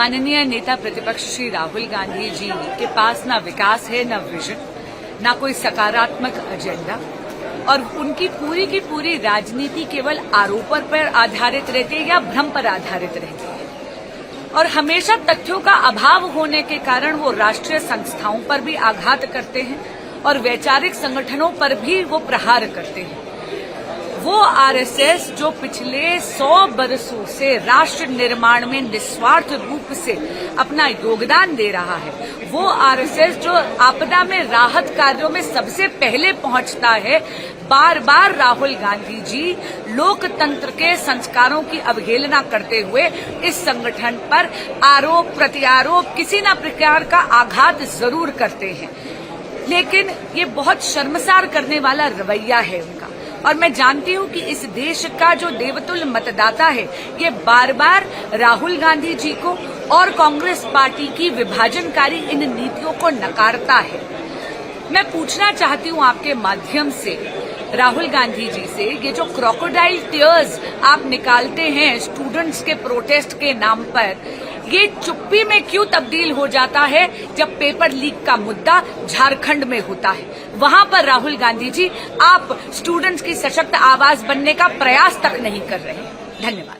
माननीय नेता प्रतिपक्ष श्री राहुल गांधी जी के पास ना विकास है, ना विजन, ना कोई सकारात्मक एजेंडा, और उनकी पूरी की पूरी राजनीति केवल आरोपों पर आधारित रहती है या भ्रम पर आधारित रहती है। और हमेशा तथ्यों का अभाव होने के कारण वो राष्ट्रीय संस्थाओं पर भी आघात करते हैं और वैचारिक संगठनों पर भी वो प्रहार करते हैं। वो आरएसएस जो पिछले 100 बरसों से राष्ट्र निर्माण में निस्वार्थ रूप से अपना योगदान दे रहा है, वो आरएसएस जो आपदा में राहत कार्यों में सबसे पहले पहुंचता है, बार बार राहुल गांधी जी लोकतंत्र के संस्कारों की अवहेलना करते हुए इस संगठन पर आरोप प्रत्यारोप किसी न प्रकार का आघात जरूर करते हैं। लेकिन ये बहुत शर्मसार करने वाला रवैया है उनका। और मैं जानती हूं कि इस देश का जो देवतुल्य मतदाता है, ये बार बार राहुल गांधी जी को और कांग्रेस पार्टी की विभाजनकारी इन नीतियों को नकारता है। मैं पूछना चाहती हूं आपके माध्यम से राहुल गांधी जी से, ये जो क्रोकोडाइल टीयर्स आप निकालते हैं स्टूडेंट्स के प्रोटेस्ट के नाम पर, ये चुप्पी में क्यों तब्दील हो जाता है जब पेपर लीक का मुद्दा झारखंड में होता है? वहां पर राहुल गांधी जी आप स्टूडेंट्स की सशक्त आवाज बनने का प्रयास तक नहीं कर रहे हैं। धन्यवाद।